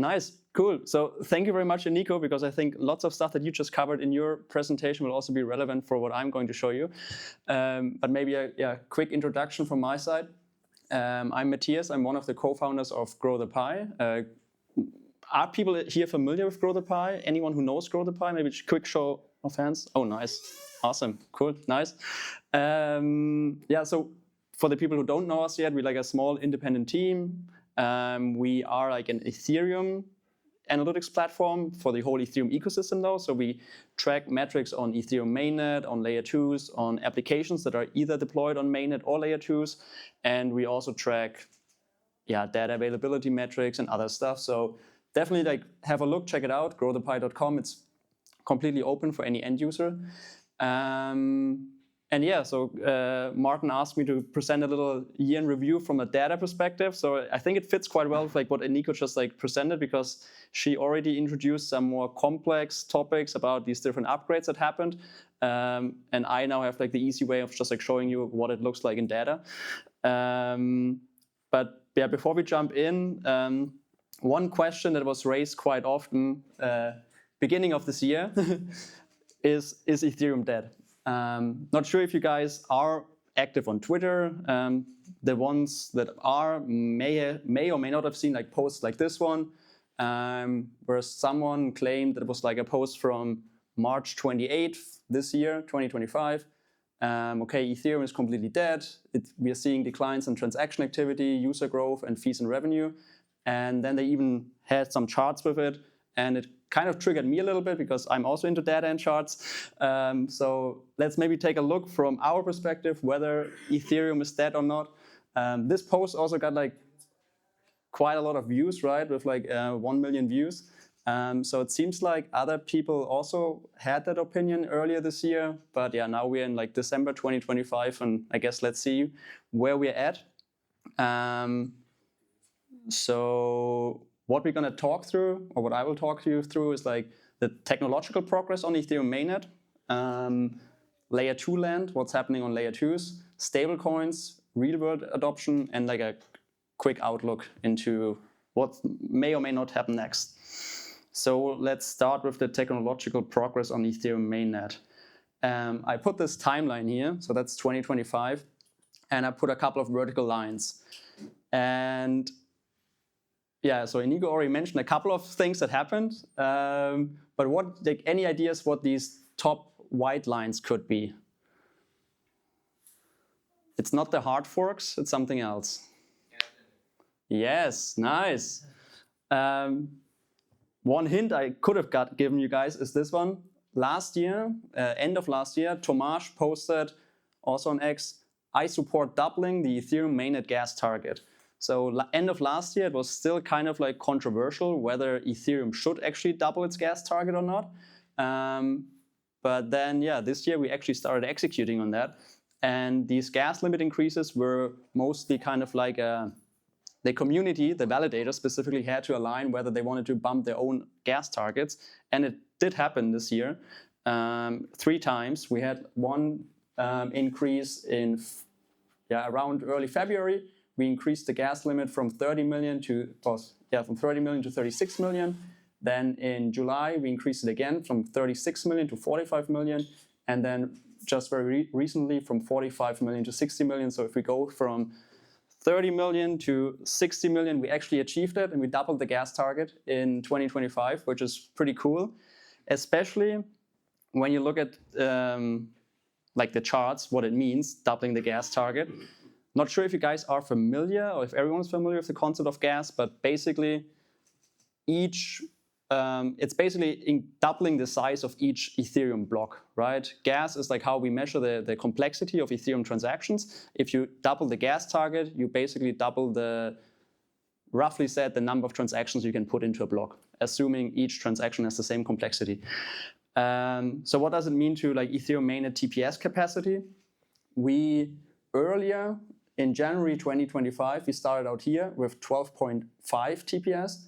Nice, cool. So thank you very much, Nico, because I think lots of stuff that you just covered in your presentation will also be relevant for what I'm going to show you. But maybe a quick introduction from my side. I'm Matthias. I'm one of the co-founders of Grow the Pie. Are people here familiar with Grow the Pie? Anyone who knows Grow the Pie? Maybe a quick show of hands. Oh, nice. Awesome. Cool. Nice. So for the people who don't know us yet, we're like a small independent team. We are like an Ethereum analytics platform for the whole Ethereum ecosystem though. So we track metrics on Ethereum mainnet, on layer 2s, on applications that are either deployed on mainnet or layer 2s. And we also track data availability metrics and other stuff. So definitely like have a look, check it out, growthepie.com. It's completely open for any end user. Martin asked me to present a little year in review from a data perspective. So I think it fits quite well with like what Eniko just like presented, because she already introduced some more complex topics about these different upgrades that happened. And I now have like the easy way of just like showing you what it looks like in data. Before we jump in, one question that was raised quite often beginning of this year is Ethereum dead? Not sure if you guys are active on Twitter. The ones that are may or may not have seen like posts like this one, where someone claimed that it was like a post from March 28th this year, 2025. Ethereum is completely dead. We are seeing declines in transaction activity, user growth, and fees and revenue. And then they even had some charts with it. And it kind of triggered me a little bit because I'm also into data and charts. So let's maybe take a look from our perspective whether Ethereum is dead or not. This post also got like quite a lot of views, right? With like 1 million views. So it seems like other people also had that opinion earlier this year. But yeah, now we're in like December 2025, and I guess let's see where we're at. So what we're going to talk through, or what I will talk to you through, is like the technological progress on Ethereum mainnet, layer 2 land, what's happening on layer 2s, stablecoins, real world adoption, and like a quick outlook into what may or may not happen next. So let's start with the technological progress on Ethereum mainnet. I put this timeline here, so that's 2025, and I put a couple of vertical lines. And so Eniko already mentioned a couple of things that happened, but what, like, any ideas what these top white lines could be? It's not the hard forks, it's something else. Yes, nice. One hint I could have given you guys is this one. Last year, end of last year, Tomasz posted also on X, I support doubling the Ethereum mainnet gas target. So end of last year, it was still kind of like controversial whether Ethereum should actually double its gas target or not. But then, this year we actually started executing on that. And these gas limit increases were mostly kind of like the community, the validators specifically, had to align whether they wanted to bump their own gas targets. And it did happen this year 3 times. We had one increase in around early February. We increased the gas limit from 30 million to 36 million. Then in July, we increased it again from 36 million to 45 million. And then just very recently from 45 million to 60 million. So if we go from 30 million to 60 million, we actually achieved it, and we doubled the gas target in 2025, which is pretty cool, especially when you look at like the charts, what it means, doubling the gas target. Not sure if you guys are familiar or if everyone's familiar with the concept of gas, but basically it's basically doubling the size of each Ethereum block, right? Gas is like how we measure the complexity of Ethereum transactions. If you double the gas target, you basically double the number of transactions you can put into a block, assuming each transaction has the same complexity. So what does it mean to like Ethereum mainnet TPS capacity? We earlier in January 2025, we started out here with 12.5 TPS.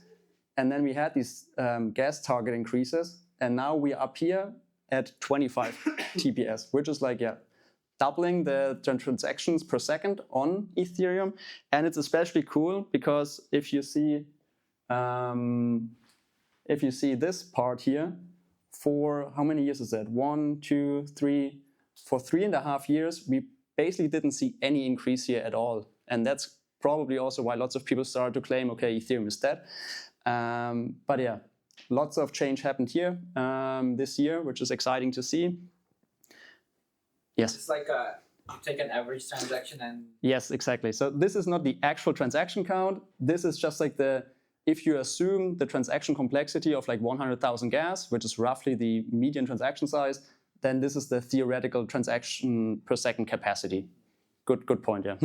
And then we had these gas target increases. And now we are up here at 25 TPS, which is like, doubling the transactions per second on Ethereum. And it's especially cool because if you see if you see this part here, for how many years is that? 1, 2, 3. For 3.5 years, we basically didn't see any increase here at all. And that's probably also why lots of people started to claim, okay, Ethereum is dead. But yeah, lots of change happened here this year, which is exciting to see. Yes? It's like you take an average transaction and... Yes, exactly. So this is not the actual transaction count. This is just like if you assume the transaction complexity of like 100,000 gas, which is roughly the median transaction size, then this is the theoretical transaction per second capacity. Good point, yeah.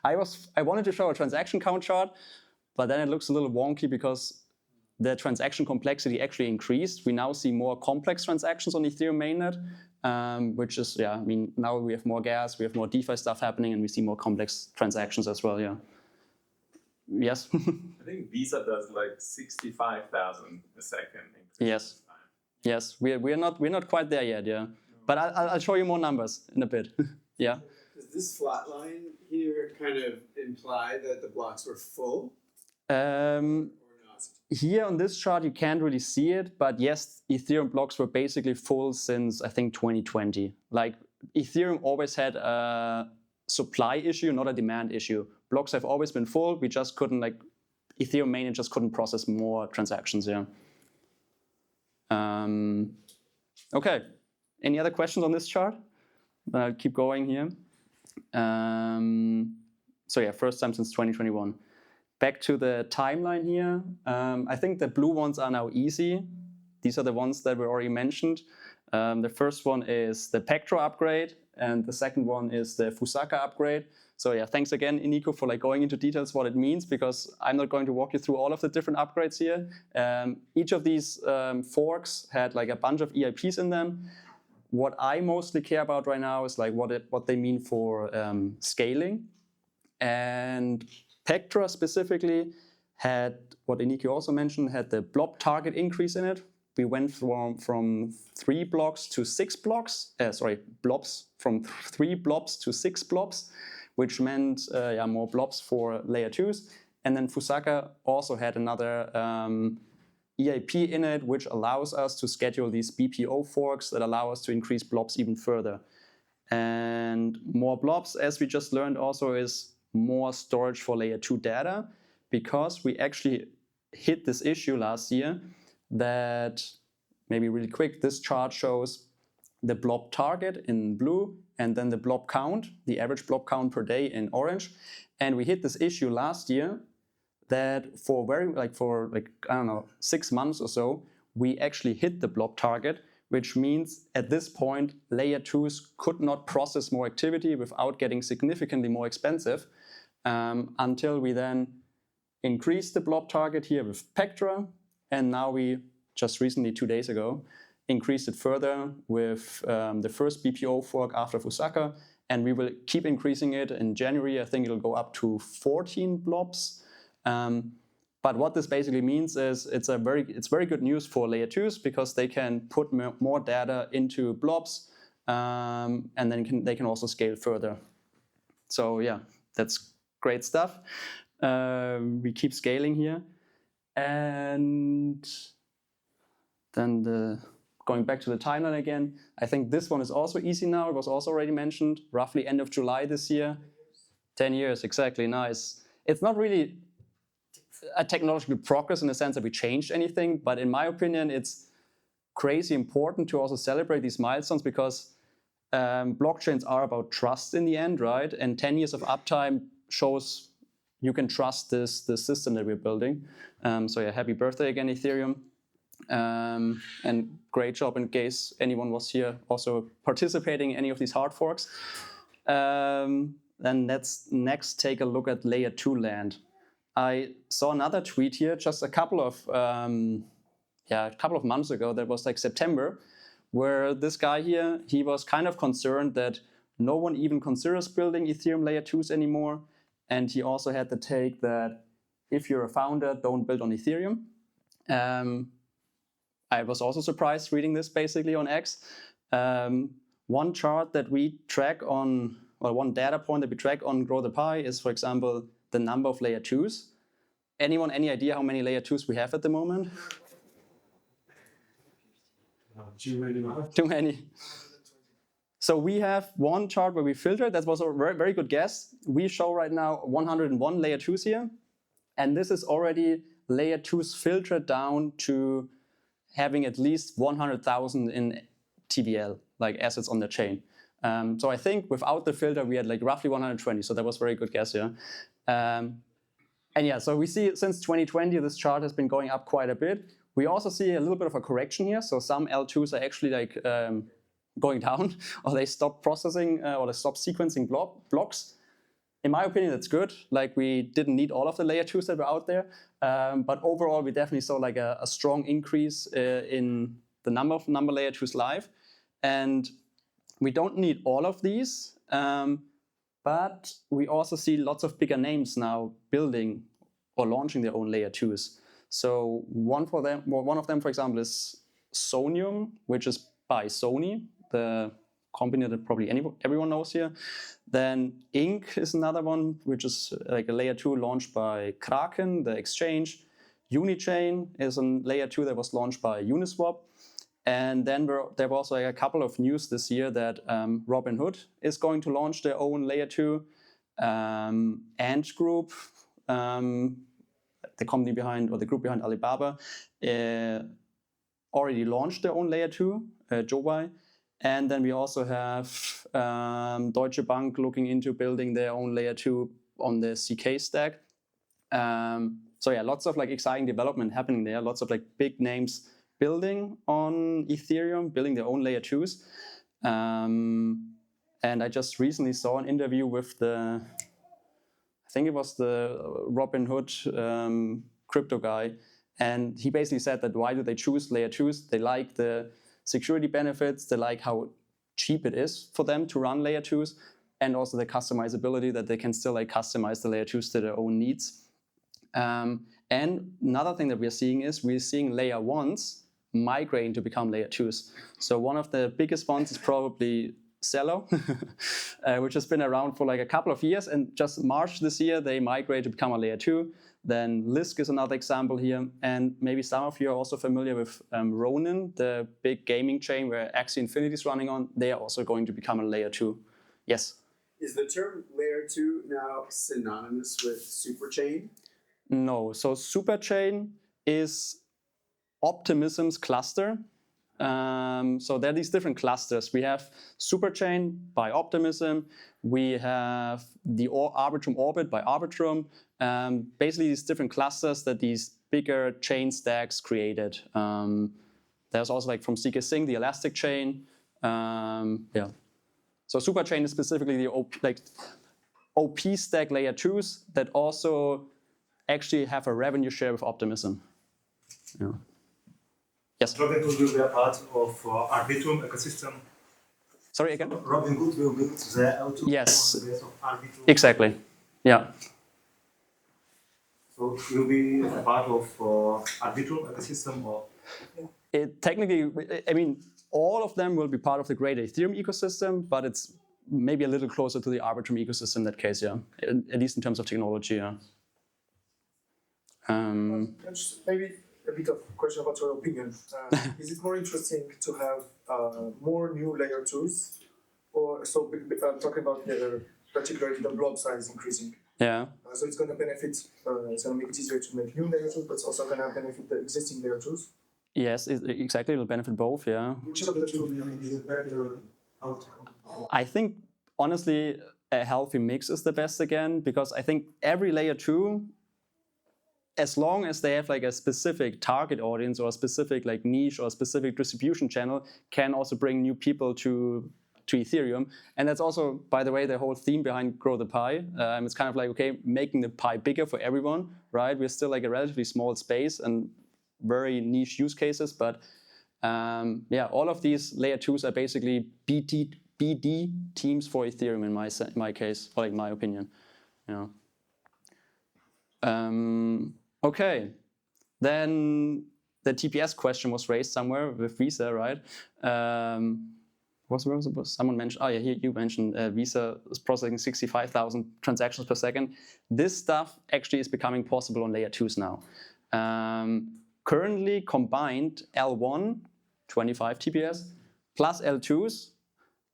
I wanted to show a transaction count chart, but then it looks a little wonky because the transaction complexity actually increased. We now see more complex transactions on Ethereum mainnet, which is, yeah, I mean, now we have more gas, we have more DeFi stuff happening, and we see more complex transactions as well, yeah. Yes? I think Visa does like 65,000 a second. Yes. Yes, we're not quite there yet, yeah. But I'll show you more numbers in a bit. Yeah. Does this flat line here kind of imply that the blocks were full? Here on this chart, you can't really see it, but yes, Ethereum blocks were basically full since I think 2020. Like Ethereum always had a supply issue, not a demand issue. Blocks have always been full. We just couldn't Ethereum mainnet just couldn't process more transactions. Yeah. Okay. Any other questions on this chart? I'll keep going here. So yeah, first time since 2021. Back to the timeline here. I think the blue ones are now easy. These are the ones that were already mentioned. The first one is the Pectra upgrade, and the second one is the Fusaka upgrade. So yeah, thanks again, Iniko, for going into details what it means, because I'm not going to walk you through all of the different upgrades here. Each of these forks had a bunch of EIPs in them. What I mostly care about right now is what they mean for scaling. And Pectra specifically had, what Iniki also mentioned, had the blob target increase in it. We went from 3 blocks to 6 blocks, blobs, from 3 blobs to 6 blobs, which meant more blobs for layer 2s. And then Fusaka also had another EIP in it, which allows us to schedule these BPO forks that allow us to increase blobs even further. And more blobs, as we just learned, also is more storage for layer 2 data, because we actually hit this issue last year that, maybe really quick, this chart shows the blob target in blue and then the blob count, the average blob count per day in orange. And we hit this issue last year that for I don't know, 6 months or so, we actually hit the blob target, which means at this point, layer 2s could not process more activity without getting significantly more expensive, until we then increased the blob target here with Pectra. And now we just recently, 2 days ago, increased it further with the first BPO fork after Fusaka. And we will keep increasing it. In January, I think it'll go up to 14 blobs. But what this basically means is it's very good news for layer 2s, because they can put more data into blobs, and then they can also scale further. So yeah, that's great stuff. We keep scaling here. And then going back to the timeline again, I think this one is also easy now. It was also already mentioned, roughly end of July this year. 10 years, exactly, nice. It's not really a technological progress in the sense that we changed anything, but in my opinion, it's crazy important to also celebrate these milestones, because blockchains are about trust in the end, right? And 10 years of uptime shows you can trust this system that we're building. So yeah, happy birthday again, Ethereum. And great job in case anyone was here also participating in any of these hard forks. Then let's next take a look at layer 2 land. I saw another tweet here just a couple of months ago, that was September, where this guy here, he was kind of concerned that no one even considers building Ethereum layer 2s anymore. And he also had the take that if you're a founder, don't build on Ethereum. I was also surprised reading this basically on X. One chart that we track on, well, one data point that we track on Grow the Pie is, for example, the number of layer 2s. Anyone, any idea how many layer 2s we have at the moment? Too many. So we have one chart where we filtered. That was a very, very good guess. We show right now 101 layer 2s here. And this is already layer 2s filtered down to having at least 100,000 in TVL, like assets on the chain. So I think without the filter, we had like roughly 120. So that was a very good guess, yeah. And yeah, so we see since 2020, this chart has been going up quite a bit. We also see a little bit of a correction here. So some L2s are actually like going down, or they stop processing, or they stop sequencing blocks. In my opinion, that's good. Like we didn't need all of the layer 2s that were out there. But overall, we definitely saw like a strong increase in the number of layer 2s live. And we don't need all of these. But we also see lots of bigger names now building or launching their own layer 2s. So one of them, for example, is Sonium, which is by Sony, the company that probably everyone knows here. Then Ink is another one, which is like a layer 2 launched by Kraken, the exchange. Unichain is a layer 2 that was launched by Uniswap. And then there were also a couple of news this year that Robinhood is going to launch their own layer 2. Ant Group, the company behind, or the group behind Alibaba, already launched their own layer 2, Jobai. And then we also have Deutsche Bank looking into building their own layer 2 on the CK stack. So yeah, lots of like exciting development happening there. Lots of like big names building on Ethereum, building their own layer 2s. And I just recently saw an interview with I think it was the Robinhood crypto guy. And he basically said that why do they choose layer 2s? They like the security benefits. They like how cheap it is for them to run layer 2s. And also the customizability, that they can still like customize the layer 2s to their own needs. And another thing that we're seeing is we're seeing layer 1s migrating to become layer 2s. So one of the biggest ones is probably Zello, which has been around for like a couple of years. And just March this year, they migrated to become a layer 2. Then Lisk is another example here. And maybe some of you are also familiar with Ronin, the big gaming chain where Axie Infinity is running on. They are also going to become a layer 2. Yes? Is the term layer 2 now synonymous with superchain? No. So Superchain is Optimism's cluster. So there are these different clusters. We have Superchain by Optimism. We have the Arbitrum Orbit by Arbitrum. Basically, these different clusters that these bigger chain stacks created. There's also like from CK Sync, the Elastic chain. Yeah. So Superchain is specifically the OP stack layer 2s that also actually have a revenue share with Optimism. Yeah. Yes. Robinhood will be a part of Arbitrum ecosystem. Sorry again? Robinhood will build the L2 Yes. on the base of Arbitrum. Exactly. Yeah. So it will be a part of Arbitrum ecosystem, or? Technically, I mean, all of them will be part of the greater Ethereum ecosystem, but it's maybe a little closer to the Arbitrum ecosystem in that case, yeah. At least in terms of technology, yeah. Just maybe a bit of question about your opinion. Is it more interesting to have more new layer 2s, or so talking about particularly the block size increasing? Yeah. So it's going to benefit, it's going to make it easier to make new layer 2s, but it's also going to benefit the existing layer 2s. Yes, exactly. It will benefit both, yeah. Which of the two is a better outcome? I think, honestly, a healthy mix is the best again, because I think every layer 2, as long as they have like a specific target audience or a specific like niche or a specific distribution channel, can also bring new people to Ethereum. And that's also, by the way, the whole theme behind Grow the Pie. It's kind of like, okay, making the pie bigger for everyone, right? We're still like a relatively small space and very niche use cases, but yeah, all of these layer 2s are basically BD teams for Ethereum in my case, or like my opinion. You know. Okay, then the TPS question was raised somewhere with Visa, right? someone mentioned, oh yeah, you mentioned Visa is processing 65,000 transactions per second. This stuff actually is becoming possible on layer 2s now. Currently combined L1, 25 TPS, plus L2s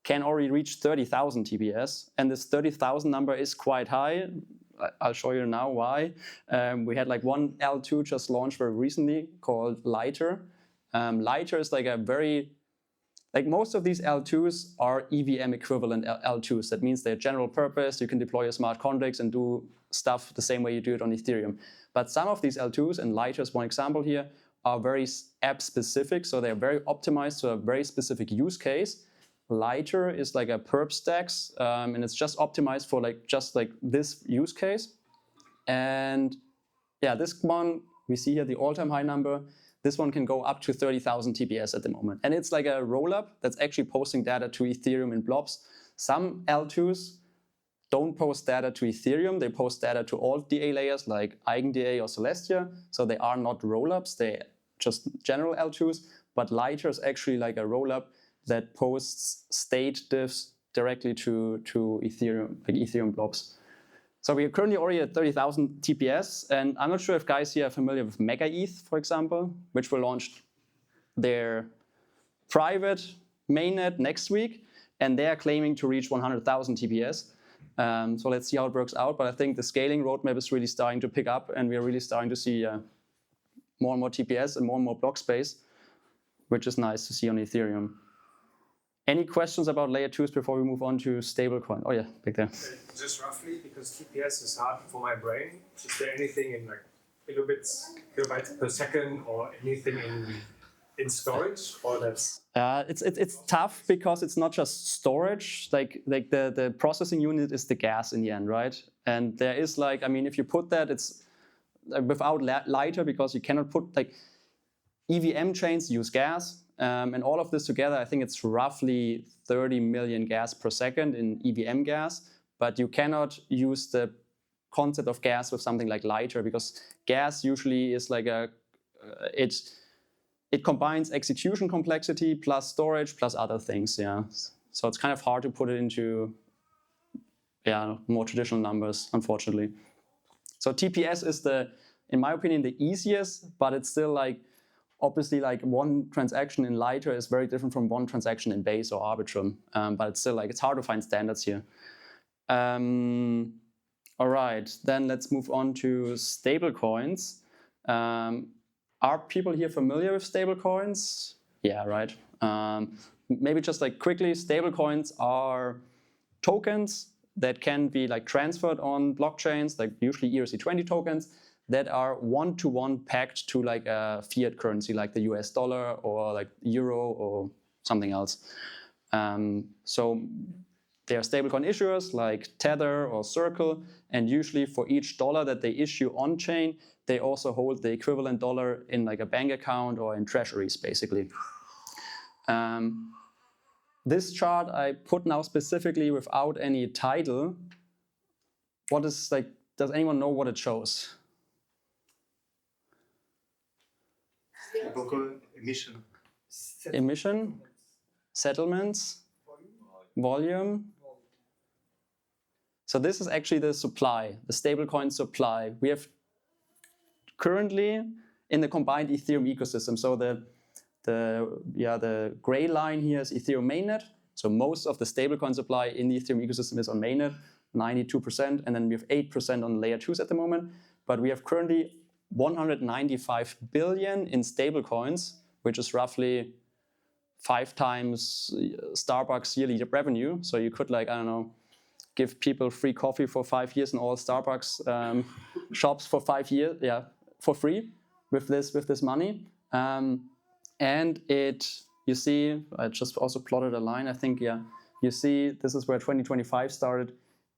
can already reach 30,000 TPS. And this 30,000 number is quite high. I'll show you now why. We had like one L2 just launched very recently called Lighter. Lighter is like a very, like most of these L2s are EVM equivalent L2s. That means they're general purpose. You can deploy your smart contracts and do stuff the same way you do it on Ethereum. But some of these L2s, and Lighter is one example here, are very app specific. So they're very optimized to a very specific use case. Lighter is like a perp stacks, and it's just optimized for just like this use case. And yeah, this one, we see here the all-time high number. This one can go up to 30,000 TPS at the moment. And it's like a rollup that's actually posting data to Ethereum in blobs. Some L2s don't post data to Ethereum. They post data to all DA layers like EigenDA or Celestia. So they are not rollups. They're just general L2s. But Lighter is actually like a rollup that posts state diffs directly to Ethereum, like Ethereum blobs. So we are currently already at 30,000 TPS, and I'm not sure if guys here are familiar with MegaETH, for example, which will launch their private mainnet next week, and they are claiming to reach 100,000 TPS. So let's see how it works out, but I think the scaling roadmap is really starting to pick up, and we are really starting to see more and more TPS and more block space, which is nice to see on Ethereum. Any questions about layer 2s before we move on to stablecoin? Oh yeah, back there. Just roughly, because TPS is hard for my brain, is there anything in like kilobytes per second or anything in storage, or that's? It's tough because it's not just storage. Like the processing unit is the gas in the end, right? And there is like, I mean, if you put that, it's without Lighter, because you cannot put like EVM chains use gas. And all of this together, I think it's roughly 30 million gas per second in EVM gas. But you cannot use the concept of gas with something like Lighter, because gas usually is like it combines execution complexity plus storage plus other things. Yeah, so it's kind of hard to put it into more traditional numbers, unfortunately. So TPS is in my opinion, the easiest, but it's still like. Obviously, like one transaction in Lighter is very different from one transaction in Base or Arbitrum, but it's still like it's hard to find standards here. All right, then let's move on to stablecoins. Are people here familiar with stablecoins? Yeah, right. Maybe just like quickly, stablecoins are tokens that can be like transferred on blockchains, like usually ERC20 tokens, that are one-to-one pegged to like a fiat currency, like the US dollar or like euro or something else. So they are stablecoin issuers like Tether or Circle, and usually for each dollar that they issue on-chain, they also hold the equivalent dollar in like a bank account or in treasuries, basically. This chart I put now specifically without any title. What is like, does anyone know what it shows? Emission, settlements, volume. So this is actually the supply, the stablecoin supply. We have currently in the combined Ethereum ecosystem. So the gray line here is Ethereum mainnet. So most of the stablecoin supply in the Ethereum ecosystem is on mainnet, 92%, and then we have 8% on layer 2s at the moment. But we have currently 195 billion in stablecoins, which is roughly 5 times Starbucks yearly revenue. So you could like, I don't know, give people free coffee for 5 years in all Starbucks shops for 5 years, for free with this money. And you see, I just also plotted a line, I think, you see this is where 2025 started.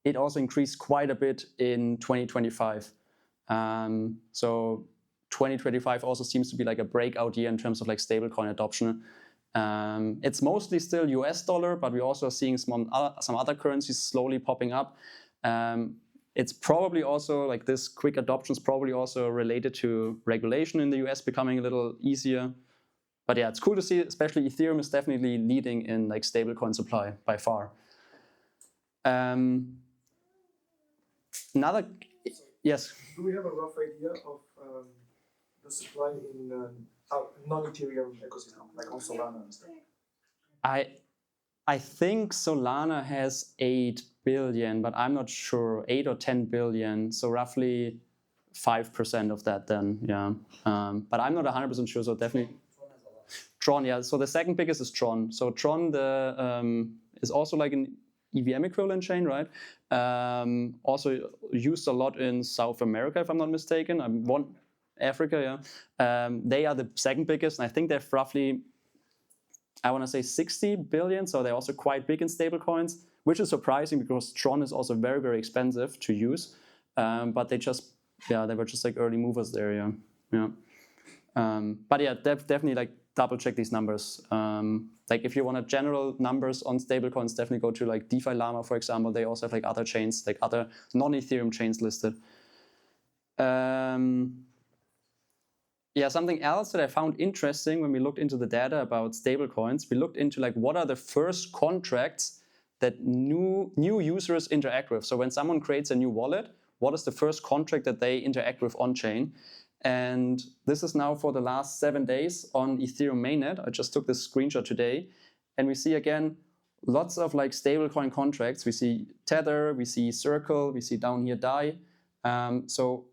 It also increased quite a bit in 2025. So 2025 also seems to be like a breakout year in terms of like stablecoin adoption. It's mostly still US dollar, but we're also seeing some other currencies slowly popping up. It's probably also like this quick adoption is probably also related to regulation in the US becoming a little easier. but yeah, it's cool to see. Especially Ethereum is definitely leading in like stablecoin supply by far. Another, yes. Do we have a rough idea of the supply in non-Ethereum ecosystem, like on Solana and stuff? I think Solana has 8 billion, but I'm not sure, 8 or 10 billion. So roughly 5% of that then, yeah. But I'm not 100% sure, so definitely. Tron, yeah. So the second biggest is Tron. So Tron is also like an EVM equivalent chain, right? Also used a lot in South America, if I'm not mistaken. Africa, yeah. They are the second biggest, and I think they're roughly, I want to say 60 billion. So they're also quite big in stablecoins, which is surprising because Tron is also very, very expensive to use. But they were just like early movers there, yeah. But yeah, definitely like double check these numbers. Like if you want general numbers on stablecoins, definitely go to like DeFi Llama, for example. They also have like other chains, like other non-Ethereum chains listed. Yeah, something else that I found interesting when we looked into the data about stablecoins, we looked into like what are the first contracts that new users interact with. So when someone creates a new wallet, what is the first contract that they interact with on chain? And this is now for the last 7 days on Ethereum mainnet. I just took this screenshot today, and we see again lots of like stablecoin contracts. We see Tether, we see Circle, we see down here DAI. So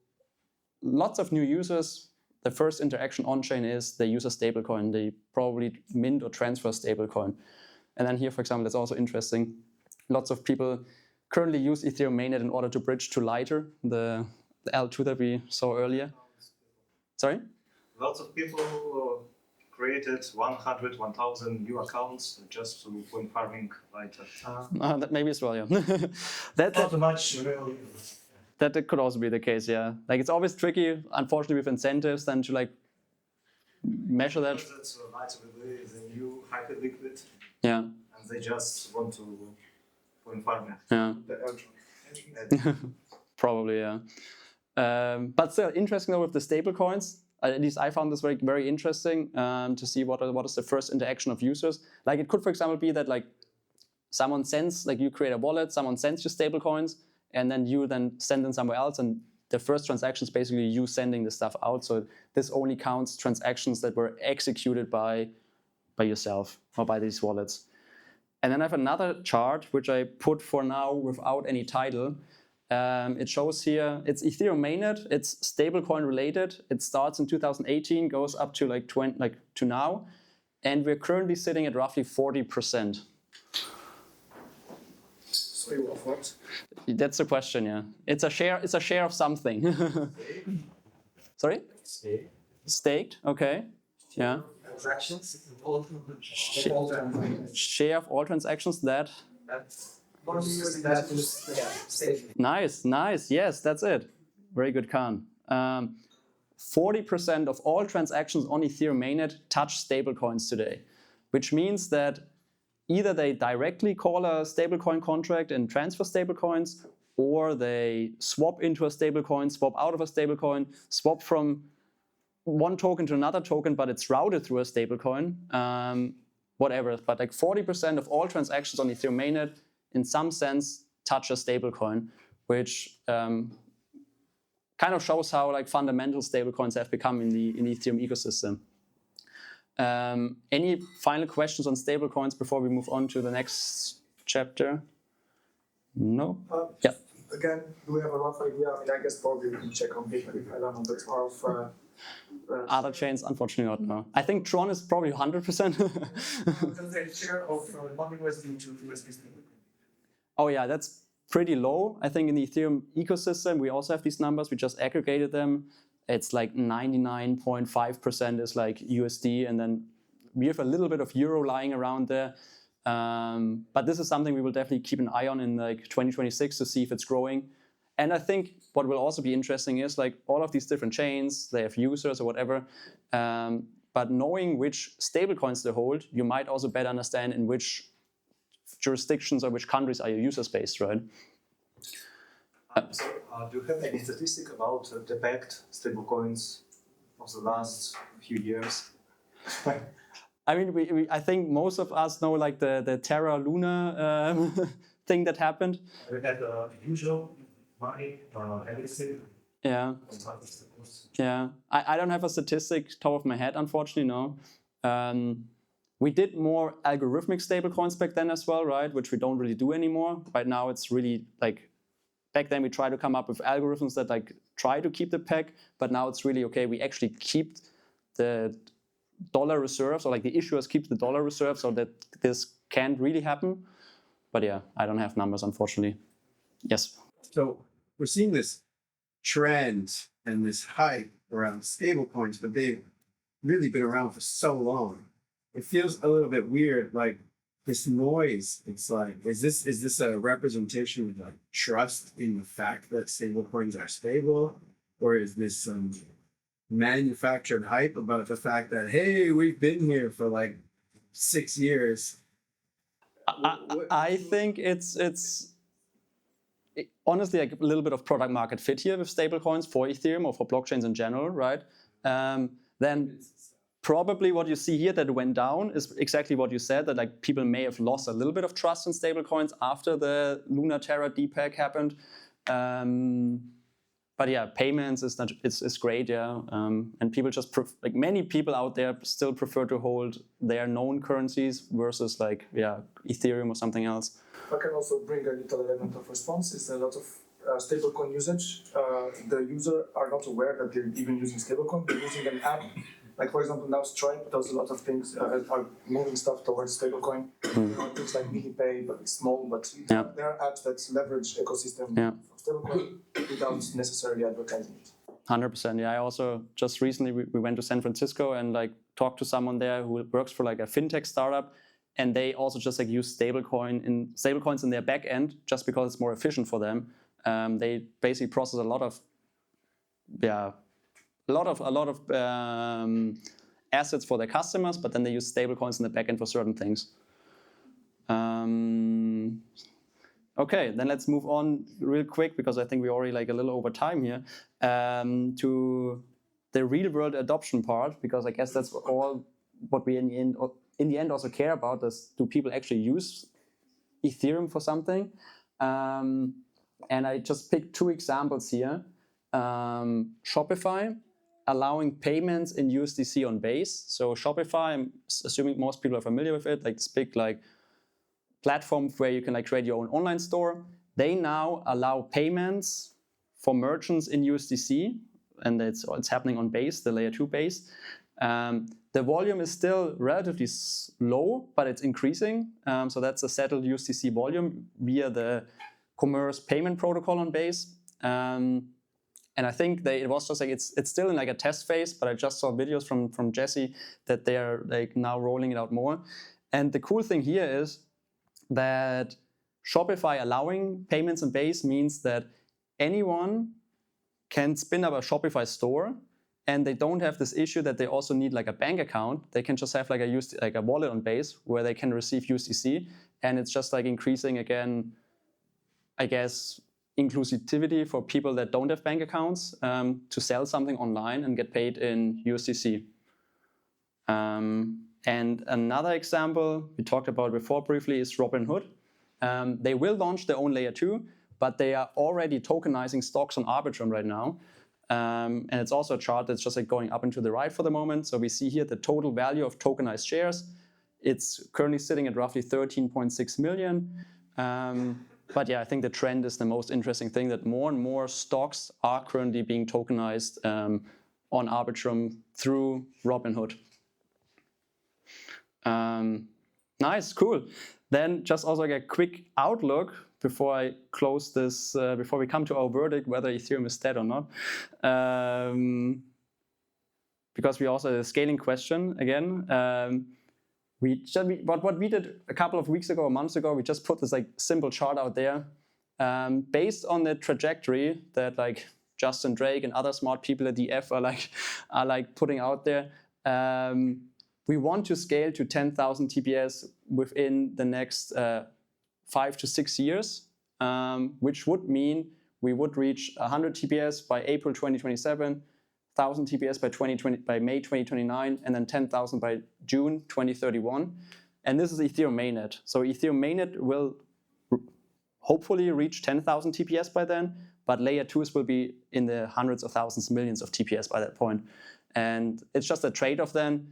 lots of new users. The first interaction on chain is they use a stablecoin. They probably mint or transfer stablecoin. And then here, for example, that's also interesting. Lots of people currently use Ethereum mainnet in order to bridge to Lighter, the L2 that we saw earlier. Sorry? Lots of people created 100, 1,000 new accounts just to point farming Lighter. That maybe as well, yeah. Not much really. That could also be the case, yeah. Like it's always tricky, unfortunately, with incentives then to like measure that. Because Lighter is a new hyperliquid. Yeah. And they just want to point farming. Yeah. Probably, yeah. But still, interesting though with the stable coins. At least I found this very, very interesting to see what is the first interaction of users. Like it could, for example, be that like someone sends, like you create a wallet, someone sends you stable coins, and then you then send them somewhere else, and the first transaction is basically you sending the stuff out. So this only counts transactions that were executed by yourself or by these wallets. And then I have another chart which I put for now without any title. It shows here it's Ethereum mainnet. It's stablecoin related. It starts in 2018, goes up to like to now, and we're currently sitting at roughly 40%. Sorry, of what? That's the question, yeah. It's a share of something. Sorry? Staked, okay. Yeah. Transactions. Share of all transactions that. Nice. Yes, that's it. Very good, Khan. 40% of all transactions on Ethereum mainnet touch stablecoins today, which means that either they directly call a stablecoin contract and transfer stablecoins, or they swap into a stablecoin, swap out of a stablecoin, swap from one token to another token, but it's routed through a stablecoin, whatever. But like 40% of all transactions on Ethereum mainnet, in some sense, touch a stablecoin, which kind of shows how like fundamental stablecoins have become in the Ethereum ecosystem. Any final questions on stablecoins before we move on to the next chapter? No? Yeah. Again, do we have a rough idea? I mean, I guess probably we can check on paper if I don't know, but more of other chains, unfortunately not, no. I think Tron is probably 100%. the share of non-USD to USD. Oh yeah, that's pretty low. I think in the Ethereum ecosystem, we also have these numbers. We just aggregated them. It's like 99.5% is like USD, and then we have a little bit of Euro lying around there. But this is something we will definitely keep an eye on in like 2026 to see if it's growing. And I think what will also be interesting is like all of these different chains, they have users or whatever. But knowing which stablecoins they hold, you might also better understand in which jurisdictions or which countries are your users based, right? Do you have any statistic about the backed stablecoins of the last few years? I mean, I think most of us know like the Terra Luna thing that happened. We had the usual money, everything. Yeah. Yeah. I don't have a statistic top of my head, unfortunately, no. We did more algorithmic stablecoins back then as well, right? Which we don't really do anymore. Right now, it's really like, back then we tried to come up with algorithms that like try to keep the peg, but now it's really okay. We actually keep the dollar reserves, or like the issuers keep the dollar reserves, so that this can't really happen. But yeah, I don't have numbers, unfortunately. Yes. So we're seeing this trend and this hype around stablecoins, but they've really been around for so long. It feels a little bit weird, like this noise. It's like, is this a representation of like trust in the fact that stablecoins are stable, or is this some manufactured hype about the fact that, hey, we've been here for like 6 years? I think it's honestly like a little bit of product market fit here with stablecoins for Ethereum or for blockchains in general, right? Then probably what you see here that went down is exactly what you said, that like people may have lost a little bit of trust in stablecoins after the Luna Terra DPEG happened. But yeah, payments is great, yeah. And people just like many people out there still prefer to hold their known currencies versus like Ethereum or something else. I can also bring a little element of response. Is a lot of stablecoin usage. The user are not aware that they're even using stablecoin. They're using an app. Like for example, now Stripe does a lot of things, are moving stuff towards stablecoin. Things like MiniPay, but it's small. But there are apps that leverage ecosystem of stablecoin without necessarily advertising it. 100%. Yeah, I also just recently we went to San Francisco and like talked to someone there who works for like a fintech startup, and they also just like use stablecoins in their back end just because it's more efficient for them. They basically process a lot of assets for their customers, but then they use stablecoins in the backend for certain things. Okay, then let's move on real quick, because I think we're already like a little over time here, to the real world adoption part, because I guess that's all what we in the end also care about is, do people actually use Ethereum for something? And I just picked 2 examples here. Shopify, allowing payments in USDC on Base. So Shopify, I'm assuming most people are familiar with it, like this big like platform where you can like create your own online store. They now allow payments for merchants in USDC, and it's happening on Base, the layer 2 Base. The volume is still relatively low, but it's increasing. So that's a Seidl USDC volume via the commerce payment protocol on Base. And I think it was just like it's still in like a test phase, but I just saw videos from Jesse that they are like now rolling it out more. And the cool thing here is that Shopify allowing payments in Base means that anyone can spin up a Shopify store, and they don't have this issue that they also need like a bank account. They can just have like a wallet on Base where they can receive USDC, and it's just like increasing again, I guess, inclusivity for people that don't have bank accounts to sell something online and get paid in USDC. And another example we talked about before briefly is Robinhood. They will launch their own layer 2, but they are already tokenizing stocks on Arbitrum right now. And it's also a chart that's just like going up and to the right for the moment. So we see here the total value of tokenized shares. It's currently sitting at roughly 13.6 million. But yeah, I think the trend is the most interesting thing, that more and more stocks are currently being tokenized on Arbitrum through Robinhood. Nice, cool. Then just also like a quick outlook before I close this, before we come to our verdict whether Ethereum is dead or not. Because we also had a scaling question again. What we did a couple of weeks ago, or months ago, we just put this like simple chart out there based on the trajectory that like Justin Drake and other smart people at the F are like putting out there. We want to scale to 10,000 TPS within the next 5 to 6 years, which would mean we would reach 100 TPS by April 2027. 1,000 TPS by May 2029, and then 10,000 by June 2031. And this is Ethereum mainnet. So Ethereum mainnet will hopefully reach 10,000 TPS by then, but layer 2s will be in the hundreds of thousands, millions of TPS by that point. And it's just a trade-off then.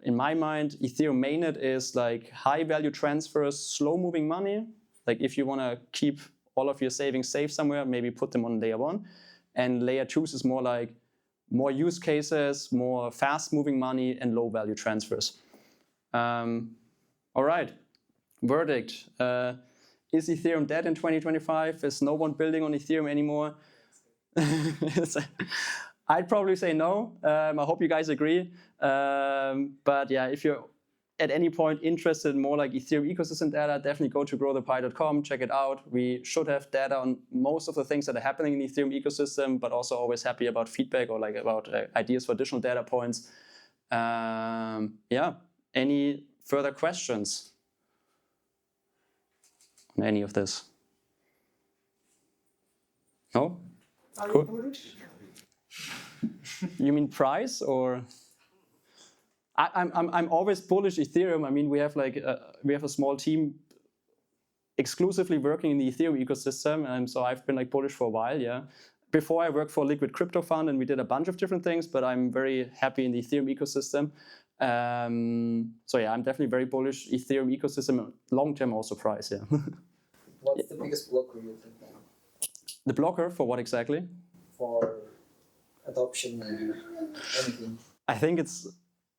In my mind, Ethereum mainnet is like high value transfers, slow moving money. Like if you want to keep all of your savings safe somewhere, maybe put them on layer 1. And layer 2s is more like more use cases, more fast moving money and low value transfers. All right, verdict. Is Ethereum dead in 2025? Is no one building on Ethereum anymore? I'd probably say no. I hope you guys agree. But yeah, if you're at any point interested in more like Ethereum ecosystem data, definitely go to growthepie.com, check it out. We should have data on most of the things that are happening in the Ethereum ecosystem, but also always happy about feedback or like about ideas for additional data points. Yeah, any further questions on any of this? No? Cool. You mean price or? I'm always bullish Ethereum. I mean, we have like we have a small team exclusively working in the Ethereum ecosystem, and so I've been like bullish for a while. Yeah. Before I worked for Liquid Crypto Fund, and we did a bunch of different things, but I'm very happy in the Ethereum ecosystem. So yeah, I'm definitely very bullish Ethereum ecosystem, long term also price. Yeah. What's the biggest blocker you think now The blocker for what exactly? for adoption and anything? I think it's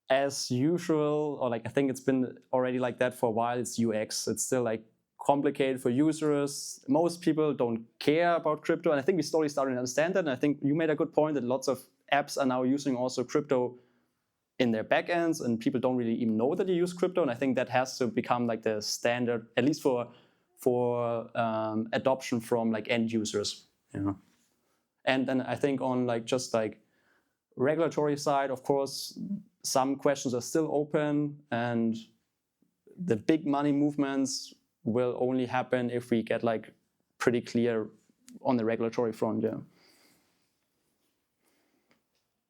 as usual, or like I think it's been already like that for a while. It's UX. It's still like complicated for users. Most people don't care about crypto, and I think we slowly starting to understand that. And I think you made a good point that lots of apps are now using also crypto in their backends, and people don't really even know that you use crypto. And I think that has to become like the standard, at least for adoption from like end users. Yeah. And then I think on like just like regulatory side, of course, some questions are still open, and the big money movements will only happen if we get like pretty clear on the regulatory front. Yeah.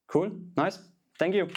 Cool. Nice. Thank you.